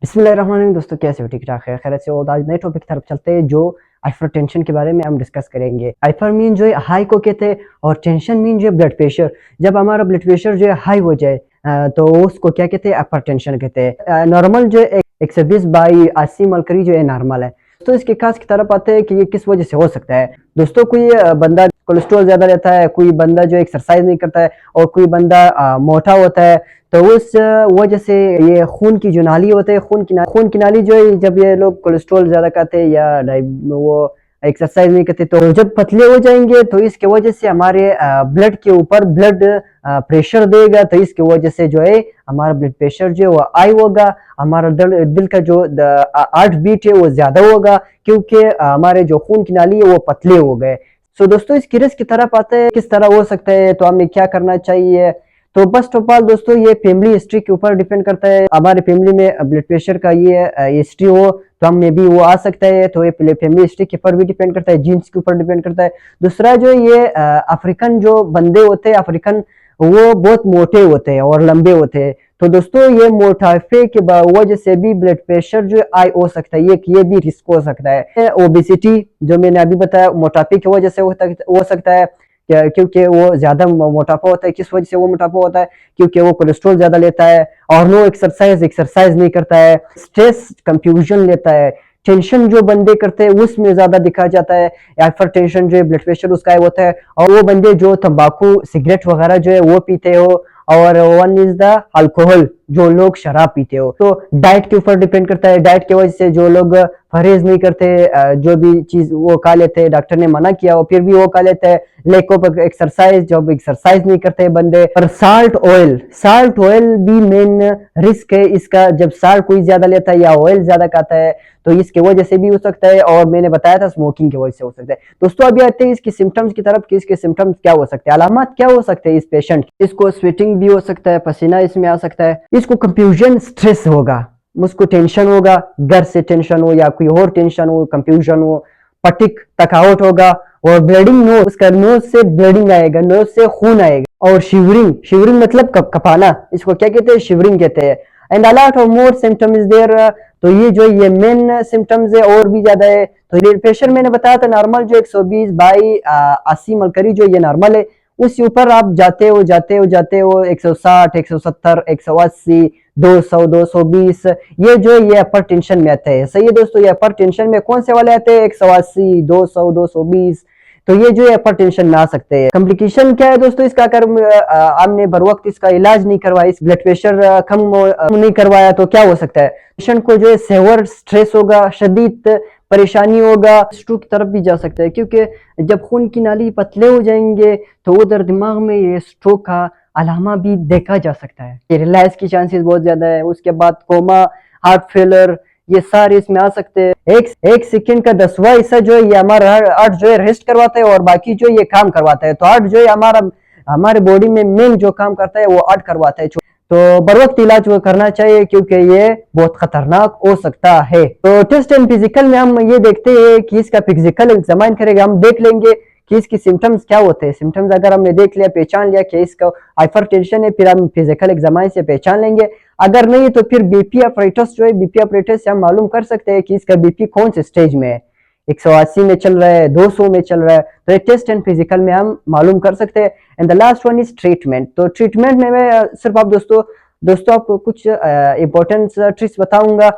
बिस्मिल्लाहिर्रहमानिर्रहीम। दोस्तों कैसे हो? ठीक ठाक है, खैर से हो। आज नए टॉपिक की तरफ चलते हैं जो हाइपरटेंशन के बारे में हम डिस्कस करेंगे। हाइपर मीन जो है हाई को कहते हैं और टेंशन मीन जो है ब्लड प्रेशर। जब हमारा ब्लड प्रेशर जो है हाई हो जाए तो उसको क्या कहते हैं? हाइपरटेंशन कहते हैं। नॉर्मल जो है 120/80 मरकरी जो है नॉर्मल है। तो इसके खास की तरफ आते हैं कि ये किस वजह से हो सकता है। दोस्तों कोई बंदा कोलेस्ट्रॉल ज्यादा लेता है, कोई बंदा जो एक्सरसाइज नहीं करता है और कोई बंदा मोटा होता है, तो उस वजह से ये खून की जो नाली होते हैं, खून की नाली जो है, जब ये लोग कोलेस्ट्रॉल ज्यादा खाते हैं या वो एक्सरसाइज नहीं करते तो जब पतले हो जाएंगे तो इसके वजह से हमारे ब्लड के ऊपर ब्लड प्रेशर देगा, तो इसकी वजह से जो है हमारा ब्लड प्रेशर जो है वो हाई होगा। हमारा दिल का जो हार्ट बीट है वो ज्यादा होगा क्योंकि हमारे जो खून की नाली है वो पतले हो गए। सो दोस्तों इसकी रिस्क की तरफ आते हैं, किस तरह हो सकता है, तो हमें क्या करना चाहिए। तो फर्स्ट ऑफ ऑल दोस्तों ये फैमिली हिस्ट्री के ऊपर डिपेंड करता है। हमारे फैमिली में ब्लड प्रेशर का ये हिस्ट्री हो तो हम में भी वो आ सकता है, तो ये फैमिली हिस्ट्री के ऊपर भी डिपेंड करता है, जीन्स के ऊपर डिपेंड करता है। दूसरा जो ये अफ्रीकन जो बंदे होते हैं, अफ्रीकन वो बहुत मोटे होते हैं और लंबे होते हैं, तो दोस्तों ये मोटापे के वजह से भी ब्लड प्रेशर जो हाई हो सकता है, ये भी रिस्क हो सकता है। ओबेसिटी जो मैंने अभी बताया मोटापे की वजह से हो सकता है, क्योंकि वो ज्यादा मोटापा होता है। किस वजह से वो मोटापा होता है? क्योंकि वो कोलेस्ट्रॉल ज्यादा लेता है और नो एक्सरसाइज नहीं करता है, स्ट्रेस कंफ्यूजन लेता है, टेंशन जो बंदे करते हैं उसमें ज्यादा दिखा जाता है। हाइपर टेंशन जो है ब्लड प्रेशर उसका होता है। और वो बंदे जो तंबाकू सिगरेट वगैरह जो है वो पीते हो, और वन इज द अल्कोहल जो लोग शराब पीते हो। तो डाइट के ऊपर डिपेंड करता है, डाइट की वजह से जो लोग परहेज नहीं करते, जो भी चीज वो खा लेते हैं, डॉक्टर ने मना किया और फिर भी वो खा लेते हैं। लैक ऑफ एक्सरसाइज, जब एक्सरसाइज नहीं करते बंदे। और साल्ट ऑयल भी मेन रिस्क है इसका। जब साल्ट कोई ज्यादा लेता है या ऑयल ज्यादा खाता है तो इसके वजह से भी हो सकता है, और मैंने बताया था स्मोकिंग की वजह से हो सकता है। दोस्तों अभी आते हैं इसकी सिम्टम्स की तरफ कि इसके सिम्टम्स क्या हो सकते हैं, अलामत क्या हो सकते हैं इस पेशेंट। इसको स्वेटिंग भी हो सकता है, पसीना इसमें आ सकता है, इसको कंफ्यूजन स्ट्रेस होगा, उसको टेंशन होगा, घर से टेंशन हो या कोई और टेंशन हो, कंफ्यूजन हो, पटिक थकावट होगा, और ब्लीडिंग नोज, उसका नोज से ब्लीडिंग आएगा, नोज से खून आएगा, और शिवरिंग मतलब कपाना, इसको क्या कहते हैं? शिवरिंग कहते हैं। And a lot of more symptoms is there. तो ये मेन सिम्टम्स है, और भी ज्यादा है। तो ब्लड प्रेशर मैंने बताया था नॉर्मल जो 120/80 मरकरी जो ये नॉर्मल है, उसके ऊपर आप जाते हो 160, 170, 180, 200, 220, ये जो ये अपर टेंशन में आते हैं। सही है दोस्तों, ये अपर टेंशन में कौन से वाले आते हैं? 180, 200, 220, तो ये जो है अपर टेंशन में आ सकते हैं। कॉम्प्लिकेशन क्या है दोस्तों इसका? अगर हमने बर वक्त इसका इलाज नहीं करवाया, इस ब्लड प्रेशर कम नहीं करवाया तो क्या हो सकता है? पेशेंट को जो है सेवर स्ट्रेस होगा, शदीद परेशानी होगा, स्ट्रोक की तरफ भी जा सकता है, क्योंकि जब खून की नाली पतले हो जाएंगे तो उधर दिमाग में ये स्ट्रोक का अलामा भी देखा जा सकता है। रिलायंस की चांसेस बहुत ज्यादा है। उसके बाद कोमा, हार्ट फेलर, ये सारे इसमें आ सकते हैं। एक सेकंड का 10वां हिस्सा जो है ये हमारा हार्ट जो है रेस्ट करवाता है, और बाकी जो ये काम करवाता है। तो हार्ट जो है हमारे बॉडी में मेन जो काम करता है वो हार्ट करवाता है। तो बर वक्त इलाज वो करना चाहिए, क्योंकि ये बहुत खतरनाक हो सकता है। तो टेस्ट एंड फिजिकल में हम ये देखते हैं कि इसका फिजिकल एग्जामाइन करेंगे, हम देख लेंगे कि इसकी सिम्टम्स क्या होते हैं। सिम्टम्स अगर हमने देख लिया, पहचान लिया कि इसका हाइपरटेंशन है, फिर हम फिजिकल एग्जामाइन से पहचान लेंगे। अगर नहीं तो फिर बीपी अपरेटस जो है, बीपी अपरेटस से हम मालूम कर सकते हैं कि इसका बीपी कौन से स्टेज में है, 180 में चल रहा है, 200 में चल रहा है। तो ये टेस्ट एंड फिजिकल में हम मालूम कर सकते हैं। And the last one is treatment. तो ट्रीटमेंट में मैं सिर्फ आप दोस्तों आपको कुछ इंपॉर्टेंट ट्रिक्स बताऊंगा।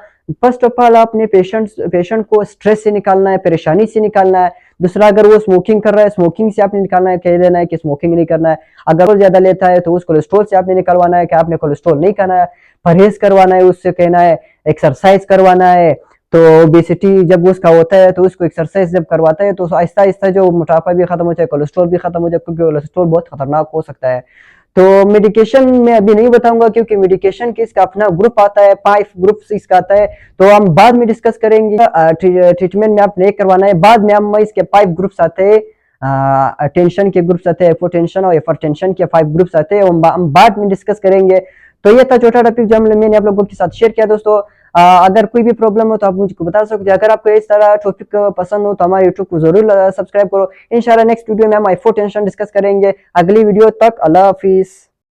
फर्स्ट ऑफ ऑल आपने पेशेंट को स्ट्रेस से निकालना है, परेशानी से निकालना है। दूसरा, अगर वो स्मोकिंग कर रहा है, स्मोकिंग से आपने निकालना है, कह देना है कि स्मोकिंग नहीं करना है। अगर वो ज्यादा लेता है तो उस कोलेस्ट्रॉल से आपने निकलवाना है कि आपने कोलेस्ट्रॉल नहीं खाना है, परहेज करवाना है, उससे कहना है एक्सरसाइज करवाना है। तो ओबेसिटी जब उसका होता है तो उसको एक्सरसाइज जब करवाता है तो आहिस्ता आहिस्ता जो मोटापा भी खत्म हो जाए, कोलेस्ट्रॉल भी खत्म हो जाए, क्योंकि कोलेस्ट्रॉल बहुत खतरनाक हो सकता है। तो मेडिकेशन में अभी नहीं बताऊंगा, क्योंकि मेडिकेशन के इसका अपना ग्रुप आता है, 5 ग्रुप्स इसका आता है, तो हम बाद में डिस्कस करेंगे। ट्रीटमेंट में आप नहीं करवाना है, बाद में हम इसके 5 ग्रुप्स आते हैं, टेंशन के ग्रुप्स आते हैं, हाइपोटेंशन और हाइपरटेंशन के 5 ग्रुप्स आते हैं, हम बाद में डिस्कस करेंगे। तो ये था छोटा टॉपिक जो मैंने आप लोगों के साथ शेयर किया। दोस्तों अगर कोई भी प्रॉब्लम हो तो आप मुझको बता सकते हैं। अगर आपको इस तरह टॉपिक पसंद हो तो हमारे यूट्यूब को जरूर सब्सक्राइब करो। इंशाल्लाह नेक्स्ट वीडियो में हम हाइपोटेंशन डिस्कस करेंगे। अगली वीडियो तक अल्लाह हाफिज।